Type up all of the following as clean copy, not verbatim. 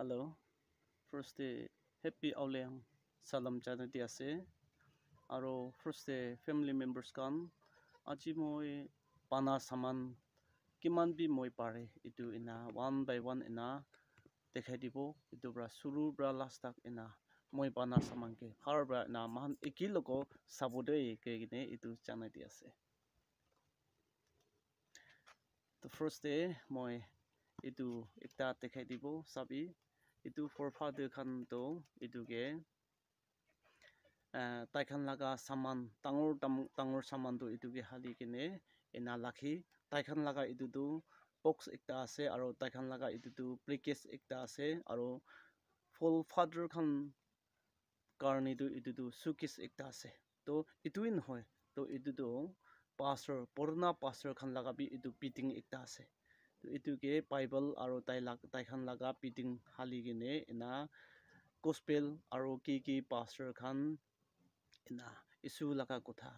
Hello. First happy Auleang salam chanati ase. Aro first family members kan aji moi pana saman kiman bi moi pare itu ina one by one ina dekhai dibo itu bra suru bra last tak ina moi pana saman ke har bra na man ekiloko sabode ke gine itu chanati ase. The first day moi itu ekta dekhai dibo sabi itu forefather khan to itu ke tai khan laga saman tangor saman to itu ke hali kene ena lakhi tai khan laga itu tu box ekta ase aro tai khan laga itu tu briefcase ekta ase aro forefather khan karni tu itu tu suitcase ekta ase to itu in hoy to itu tu pastor purna pastor khan laga bi itu meeting ekta ase itu ke bible aro tai khan laga meeting hali kene ena gospel aro ki pastor khan ena isu laga kotha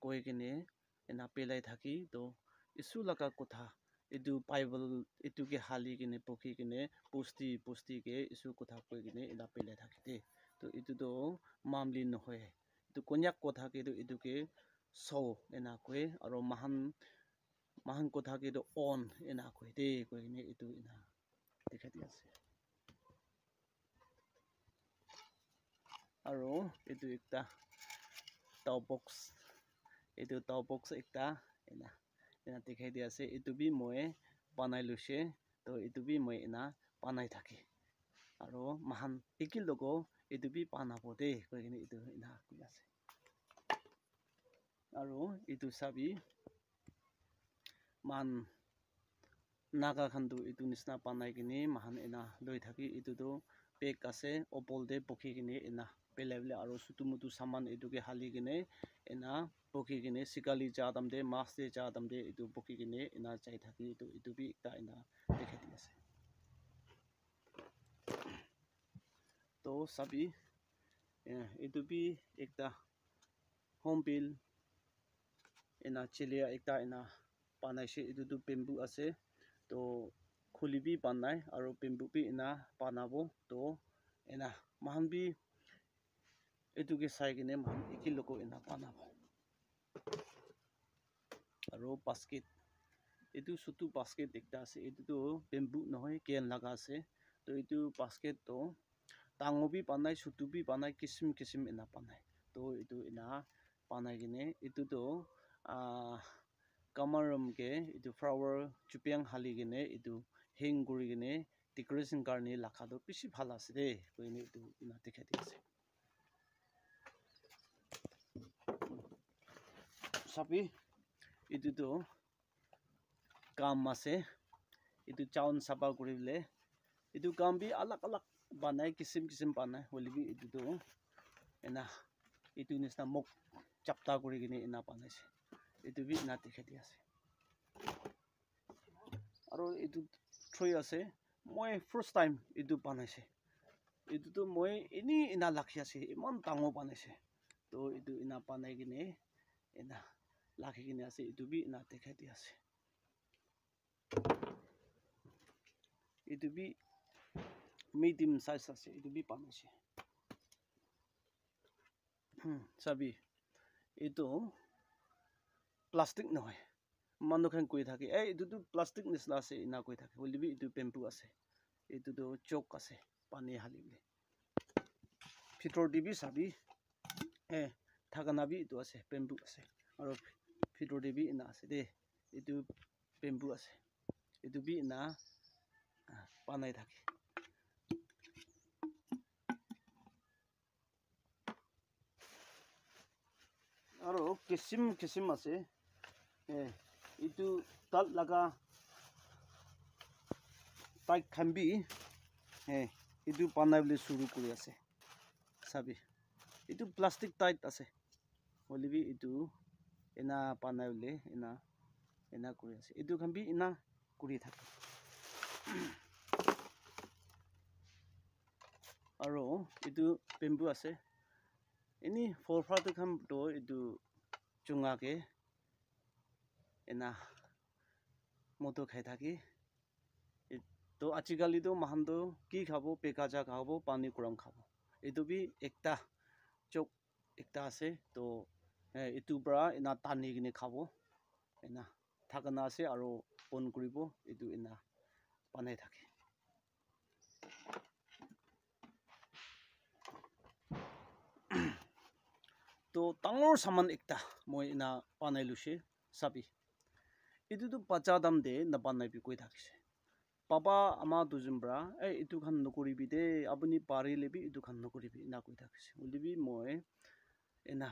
koi kene ena pelai thaki to isu laga kotha itu bible itu ke hali kene pokhi kene pusti ke isu kotha koi kene ena pelai thaki de to itu do mamli nohoy itu konyak kotha ke itu ke so ena koi aro mahan kotha ke do on ena koi de koi kene itu ena dekhai di ase aro itu ekta tow box ekta ena dekhai di ase itu bi moi banai lushe to itu bi moi ena banai thaki aro mahan ekil logo itu bi banabo de koi kene itu ena koi ase aro itu sabi man naga khan tu itu nisna banai kene mahan ena loi thaki itu do pek ase opol de pokhi kene ena pelai aro sutu mutu saman itu ke hali kene ena pokhi kene sikali cha dam de mas de cha dam de itu pokhi kene ena chai thaki itu bi ekta ena dekhai di ase to sabi itu bi ekta home bill ena chilia ekta ena banai she itu tu bamboo ase to khuli bi banai aro bamboo bi ena banabo to ena mahan bi itu ke sai kene mahan ekil loko ena banabo aro basket itu sutu basket ekta ase itu tu bamboo nohoy ken laga ase to itu basket to tango bi banai sutu bi banai kisim ena banai to itu ena banai kene itu to kamaram ke itu flower chupiang hali kene itu hang kuri kene decoration karne lakha do bishi bhal ase de koine itu ena dekhai di ase sabi itu to kam ase itu chaun sapa kuribole itu kam bi alak banai kisim banai hoilebi itu to ena itu nisna mok chapta kuri kene ena banai se itu bi ena dekhai di ase aro itu three ase moi first time itu banai se itu to moi ena lakhi ase iman tango banai se to itu ena banai kene ena lakhi kene ase itu bi ena dekhai di ase itu bi medium size ase itu bi banai se sabi itu plastic nohoy manu khan koi thaki itu tu plastic nisna ase ena koi thaki hoilebi itu bamboo ase itu to chok ase pani halibole phitor de bi sabi thakana bi itu ase bamboo ase aro phitor de bi ena ase de itu bamboo ase itu bi ena banai thaki aro kisim ase itu tal laga tai khan bi itu banai bole suru kuri ase sabi itu plastic tight ase hoilebi itu ena banai bole ena kuri ase itu khan bi ena kuri thaki aro itu bamboo ase ini forefather khan to itu chunga ke ena moto khai thaki তো আজিকালি তো মাহান তো কি খাব পেকাজা খাব পানী গৰম খাব এইটো বি একটা চক একটা আছে তো এইটোৰ পৰা এনা টানি কিনে খাব এনা থাকনা আছে আৰু অন কৰিব এইটো এনা পানাই থাকে তো ডাঙৰ সামান একটা মই এনা পানাই লৈছে চাবি এইটোতো বাচ্চা দাম দে নাপানাই বি কৈ থাকিছে পাপা আমাৰ দুজনৰা এইটো খান নকৰিবি দে আপুনি পাৰিলেবি এইটো খান নকৰিবি এনা কৈ থাকিছে বুলিবি মই এনা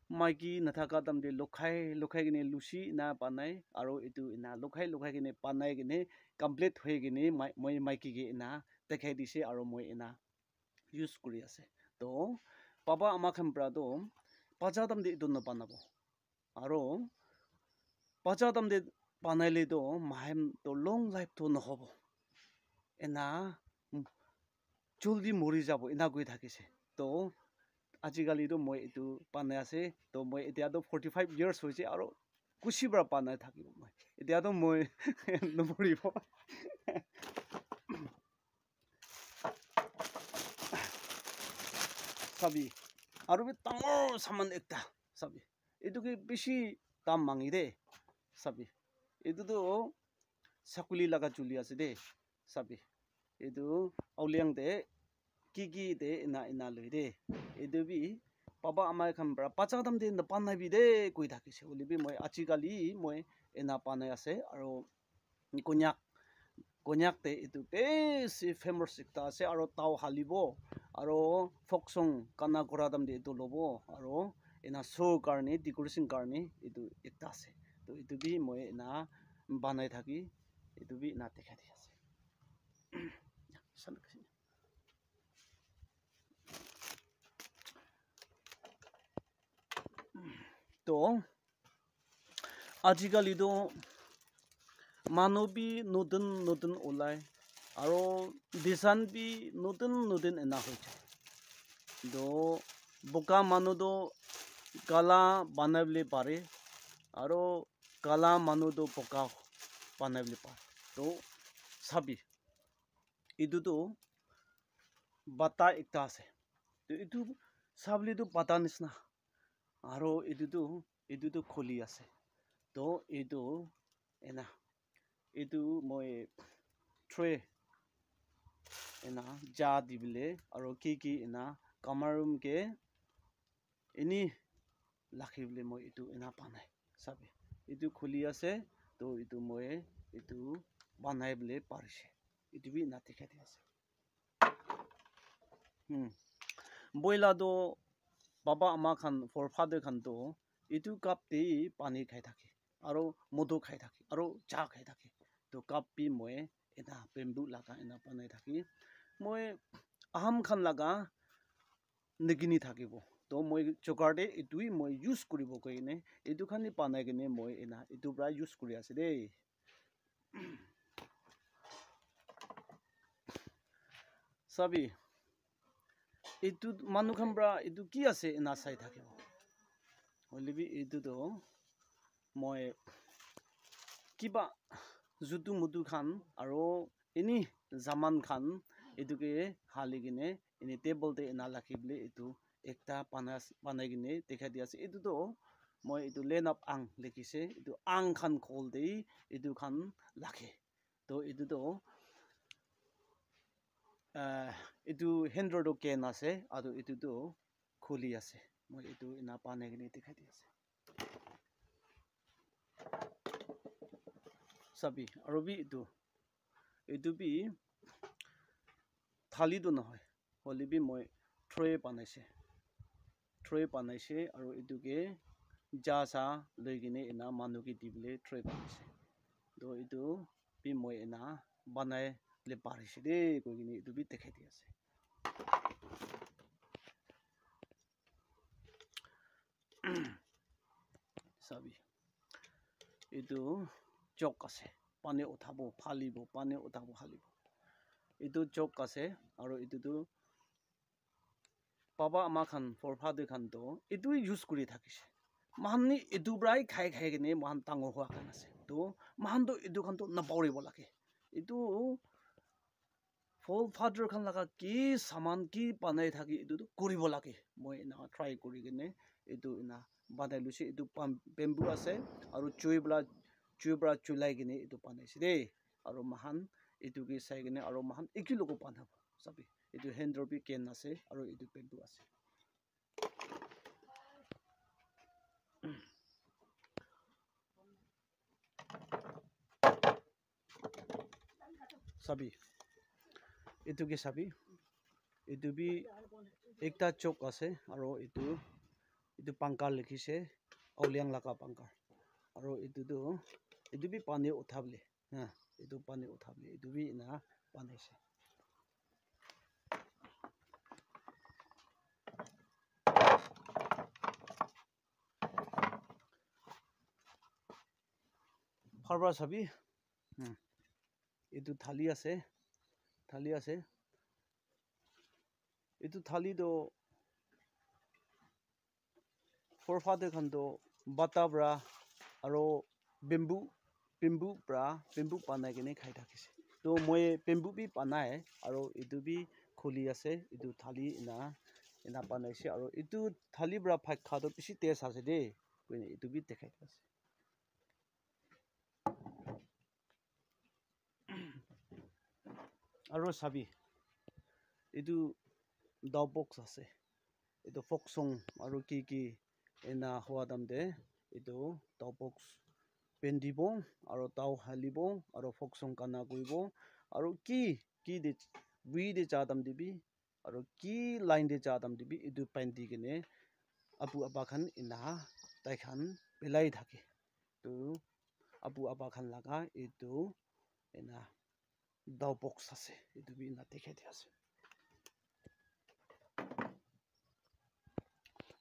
মাইকী নাথাকা দাম দে লখাই কিনে লুচি না পানাই আৰু এইটো এনা লখাই কিনে পানাই কিনে কমপ্লিট হৈ কিনে মই মাইকীকে এনা দেখাই দিছে আৰু মই এনা ইউজ কৰি আছে তো পাপা আমাৰ খানপৰাটো বাচ্চা দাম দে এইটো নাপানাব আৰু বাচ্চা দাম দে পানাইলেতো মাহেম তো লং লাইফ তো নহ'ব এনা জলদি মৰি যাব এনা কৈ থাকিছে তো আজিকালিতো মই এইটো পানাই আছে তো মই এতিয়াতো 45 years হৈছে আৰু কুচিৰ পানাই থাকিব মই এতিয়াতো মই নমৰিব চাবি আৰু ডাঙৰ সামান একটা চাবি এইটোকে বেছি দাম মাঙি দে চাবি এইটোতো চাকুলি লগা চলি আছে দে চাবি এইটো আউলিয়াং দে কি দে এনা লৈ দে এইটো বি পাপা আমাৰ খানপৰা বাচ্চা দাম দে নাপানাবি দে কৈ থাকিছে বুলিবি মই আজিকালি মই এনা পানাই আছে আৰু কন্যাক দে এইটো বেছি ফেমাছ একটা আছে আৰু তাও হালিব আৰু ফক সং কানা কৰা দাম দে এইটো ল'ব আৰু এনা শ্ব' কাৰণে ডেক'ৰেশ্যন কাৰণে এইটো একটা আছে তো এইটো বি মই এনা বানাই থাকি এইটো বি এনা দেখাই দি আছে তো আজিকালিতো মানবী নতুন ওলাই আৰু ডিজাইন বি নতুন এনা হৈ যায় তো বোকা মানুহটো কালা বানাবলৈ পাৰে আৰু কালা মানুহটো বোকা বানাবলৈ পাৰে তো চাবি এইটোতো বাটা একটা আছে তো এইটো চাবলিতো বাটা নিচিনা আৰু এইটোতো খলি আছে তো এইটো এনা এইটো মই থ্ৰে এনা যা দিবলে আৰু কি এনা কামাৰুমকে এনি লাখিবলে মই এইটো এনা পানাই চাবি এইটো খুলি আছে তো এইটো মই এইটো বানাইবলে পাৰিছে এইটো বি এনা দেখাই দি আছে বইলাটো বাবা আমাৰ খান ফৰ ফাদাৰ খানটো এইটো কাপ দি পানী খাই থাকে আৰু মধু খাই থাকে আৰু চাহ খাই থাকে তো কাপ বি মই এনা বেম্বু লাগা এনা বানাই থাকি মই আহাম খান লাগা নিগিনি থাকিব তো মই জোগাৰ দে এইটোই মই ইউজ কৰিব কিনে এইটো খানি বানাই কিনে মই এনা এইটোৰ পৰা ইউজ কৰি আছে দেই চাবি এইটো মানুহ খানপৰা এইটো কি আছে এনা চাই থাকিব হ'লেবি এইটোতো মই কিবা জুতু মুতু খান আৰু এনি জামান খান এইটোকে হালি কিনে এনে টেবলতে এনা লাখিবলে এইটো একটা বানাই কিনে দেখাই দি আছে এইটোতো মই এইটো লেন আপ আং লিখিছে এইটো আং খান খোল দেই এইটো খান লাখে তো এইটোতো এইটো হেণ্ড্ৰটো কেন আছে আৰু এইটোতো খুলি আছে মই এইটো এনা বানাই কিনে দেখাই দি আছে চাবি আৰু বি এইটো বি থালিটো নহয় হ'লেবি মই থ্ৰে বানাইছে আৰু এইটোকে যা চা লৈ কিনে এনা মানুহকে দিবলে থ্ৰে বানাইছে তো এইটো বি মই এনা বানাই লে পাৰিছে দেই কৈ কিনে এইটো বি দেখাই দি আছে চাবি এইটো চক আছে পানী উঠাব ফালিব পানী উঠাব ফালিব এইটো চক আছে আৰু এইটোতো পাপা আমাৰ খান ফৰ ফাদাৰ খানটো এইটোৱে ইউজ কৰি থাকিছে মাহানি এইটো পৰাই খাই কিনে মাহান ডাঙৰ হোৱা খান আছে তো মাহানটো এইটো খানটো নাপাহৰিব লাগে এইটো ফল ফাদাৰ খান laga কি saman কি banai thaki itu kuribo lage moi ina try kuri kene itu ina banai lusi itu bamboo ase aru chui bra chulai kene itu banaise de aru mahan itu ki sai kene aru mahan ekiloko banab sabi itu handle bi ken ase aru itu bamboo ase sabi itu ki sabi itu bi ekta chok ase aru itu pangkal likhise oliang laga pangkal aru itu bi pani uthable ha itu pani uthable itu bi ina banaise Harba sabi itu thali ase itu thali do forefather khan do bata bra aro bamboo panai kene khai thakise to moi bamboo bi panai aro itu bi kholi ase itu thali ina panaise aro itu thali bra phak kha do bishi taste ase de koine itu bi dekhai ase aro sabi itu daw box ase itu folk song aro ki ena hwa dam de itu daw box pendibo aro taw halibo aro folk song kana koibo aro ki de we de jadam dibi aro ki line de jadam dibi itu pendi kene apu aba khan ina tai khan belai thake tu apu aba khan laga itu ena daw box ase itu bi na dekhai di ase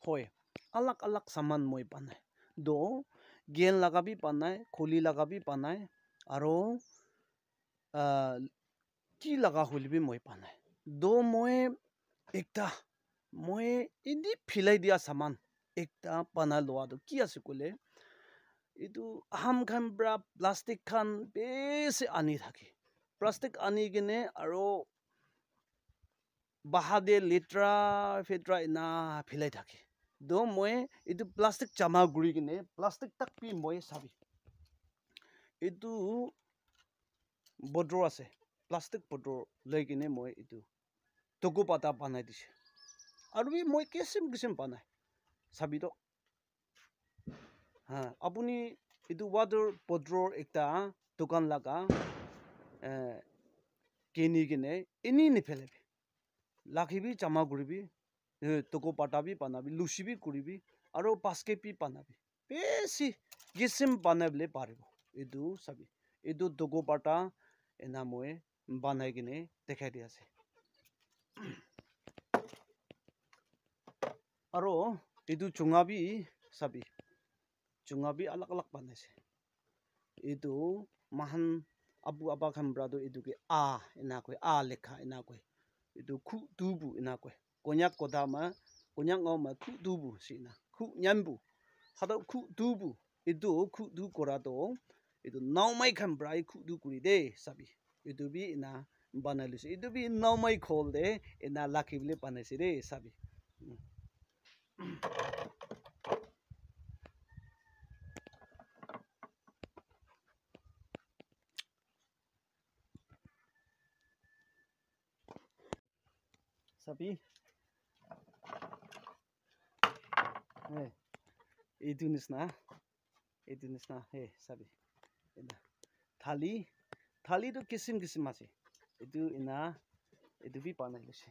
hoy alak saman moi panai do gen laga bi panai kholi laga bi panai aro ki laga holi bi moi panai do moi indi philai dia saman ekta pana loa do ki ase kole itu aham khan bra plastic khan besi ani thake plastic ani kene aro bahade litra fetra ina philai thake do moi itu plastic chama guri kene plastic tak pi moi sabi itu bodro ase plastic bodro lei kene moi itu toku pata banai dise aru bi moi kisim banai sabi do ha apuni itu water bodro ekta dukan laga kini kene ini ni phelebi lakhi bi chama guri bi toko pata bi panabi lusi bi kuribi aro basket bi panabi besi gisim panable paribo itu sabi itu toko pata ena moi banai kene dekhai di ase aro itu chunga bi sabi chunga bi alak banaise itu mahan abu aba khan brado itu ke ena koi lekha ena koi itu khu tubu ena koi konyak kodama konyak ngoma khu tubu sina khu nyambu hada khu tubu itu khu tu korado itu naumai khan brai khu tu kuri de sabi itu bi ina banalise itu bi naumai khol de ina lakhi bile panaise de sabi sabi itu nisna sabi ina thali to kisim ase itu ina itu bi panai lise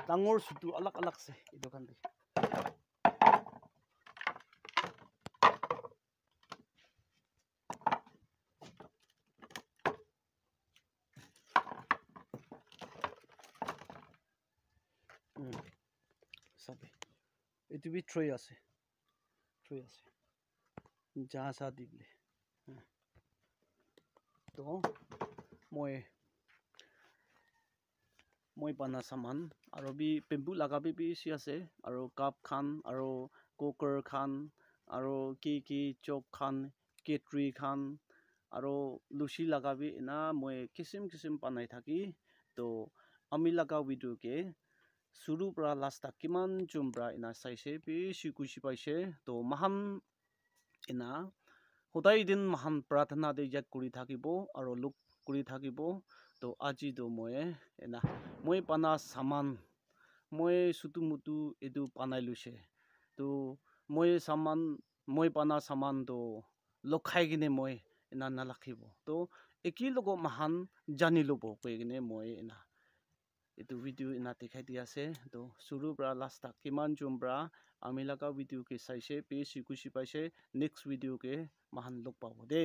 dangor sutu alak se itu kan bi sabi itu bi tray ase jaha sa dible to moi pana saman aro bi bamboo laga bi si ase aro cup khan aro cooker khan aro ki chok khan ketri khan aro lucy laga bi ena moi kisim panai thaki to ami laga video ke suru pra last tak kiman chumbra ena saise bishi kushi paise to mahan ena hodai din mahan pradhana de yak kuri thakibo aro look kuri thakibo to aji do moi pana saman moi sutu mutu edu panai lushe to moi pana saman to lokhai gine moi ena nalakhibo to ekilogo mahan jani lobo koi gine moi ena etu video ena dikhai di ase to suru pra last tak kiman chumbra ami laga video ke saise bishi kushi paise next video ke mahan log pabo de.